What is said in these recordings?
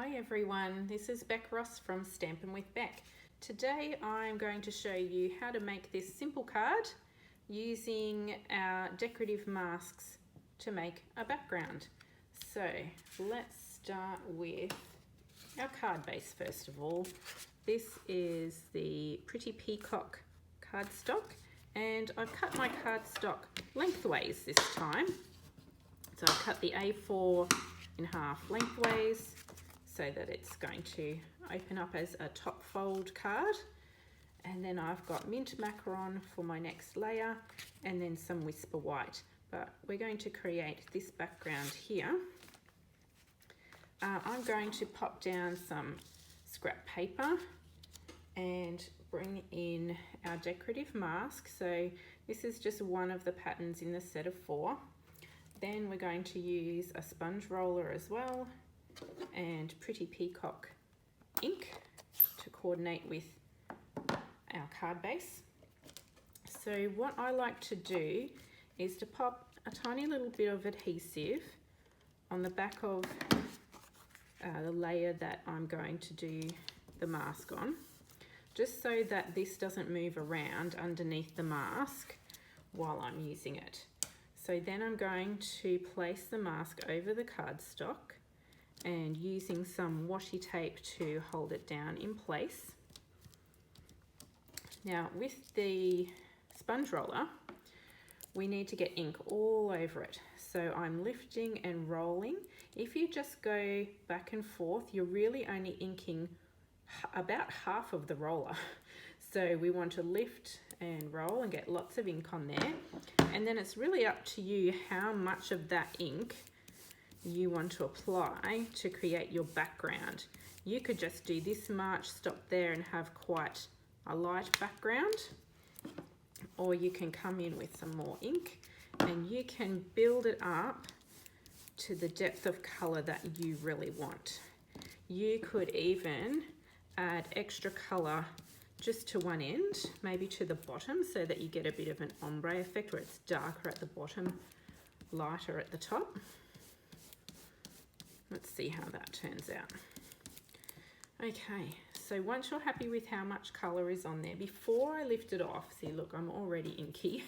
Hi everyone, this is Bec Ross from Stampin' with Bec. Today I'm going to show you how to make this simple card using our decorative masks to make a background. So let's start with our card base first of all. This is the Pretty Peacock cardstock, and I've cut my cardstock lengthways this time. So I've cut the A4 in half lengthways so that it's going to open up as a top fold card. And then I've got mint macaron for my next layer and then some whisper white. But we're going to create this background here. I'm going to pop down some scrap paper and bring in our decorative mask. So this is just one of the patterns in the set of 4. Then we're going to use a sponge roller as well and Pretty Peacock ink to coordinate with our card base. So what I like to do is to pop a tiny little bit of adhesive on the back of the layer that I'm going to do the mask on, just so that this doesn't move around underneath the mask while I'm using it. So then I'm going to place the mask over the cardstock and using some washi tape to hold it down in place. Now with the sponge roller, we need to get ink all over it. So I'm lifting and rolling. If you just go back and forth, you're really only inking about half of the roller. So we want to lift and roll and get lots of ink on there. And then it's really up to you how much of that ink you want to apply to create your background. You could just do this much, stop there and have quite a light background, or you can come in with some more ink and you can build it up to the depth of color that you really want. You could even add extra color just to one end, maybe to the bottom, so that you get a bit of an ombre effect where it's darker at the bottom, lighter at the top. Let's see how that turns out. Okay, so once you're happy with how much color is on there, before I lift it off, see, look, I'm already inky.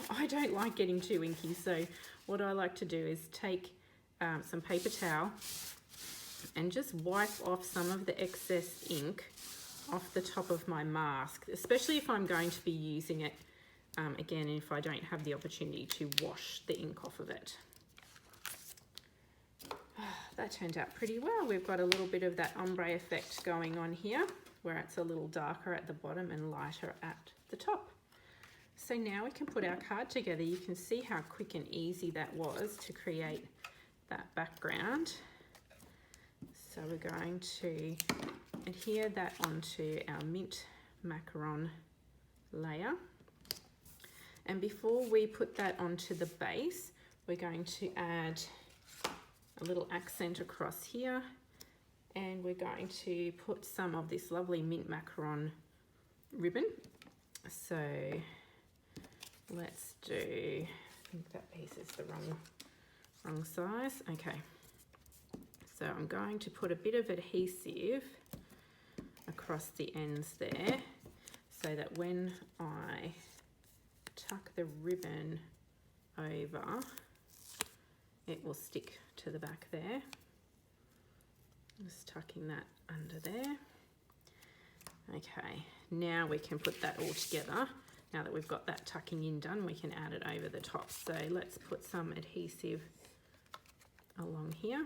I don't like getting too inky, so what I like to do is take some paper towel and just wipe off some of the excess ink off the top of my mask, especially if I'm going to be using it again, and if I don't have the opportunity to wash the ink off of it. That turned out pretty well. We've got a little bit of that ombre effect going on here, where it's a little darker at the bottom and lighter at the top. So now we can put our card together. You can see how quick and easy that was to create that background. So we're going to adhere that onto our mint macaron layer. And before we put that onto the base, we're going to add a little accent across here, and we're going to put some of this lovely mint macaron ribbon. So let's do, I think that piece is the wrong size. Okay, so I'm going to put a bit of adhesive across the ends there so that when I tuck the ribbon over, it will stick to the back there. Just tucking that under there. Okay, now we can put that all together. Now that we've got that tucking in done, we can add it over the top. So let's put some adhesive along here.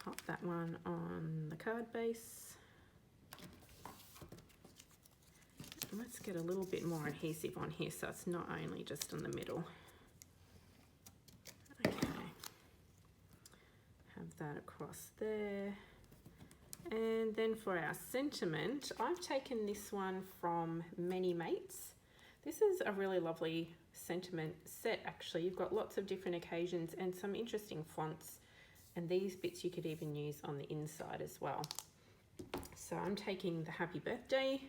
Pop that one on the card base. Let's get a little bit more adhesive on here so it's not only just on the middle. Okay, have that across there. And then for our sentiment, I've taken this one from Many Mates. This is a really lovely sentiment set actually. You've got lots of different occasions and some interesting fonts, and these bits you could even use on the inside as well. So I'm taking the Happy Birthday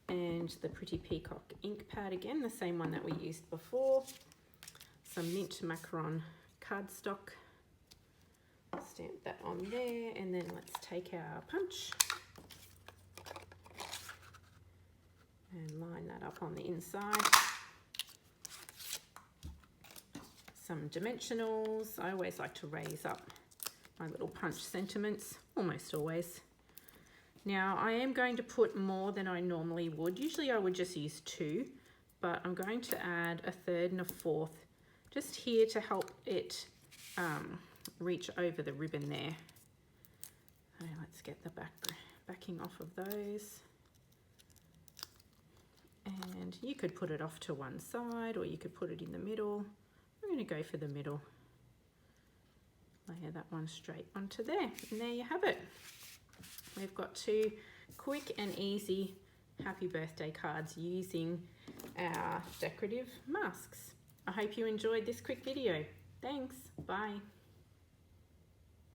and the Pretty Peacock ink pad again, the same one that we used before, some mint macaron cardstock. Stamp that on there, and then let's take our punch and line that up on the inside. Some dimensionals. I always like to raise up my little punch sentiments, almost always. Now I am going to put more than I normally would. Usually I would just use 2, but I'm going to add a 3rd and a 4th just here to help it reach over the ribbon there. Okay, let's get the backing off of those. And you could put it off to one side, or you could put it in the middle. I'm going to go for the middle. Layer that one straight onto there, and there you have it. We've got 2 quick and easy happy birthday cards using our decorative masks. I hope you enjoyed this quick video. Thanks, bye.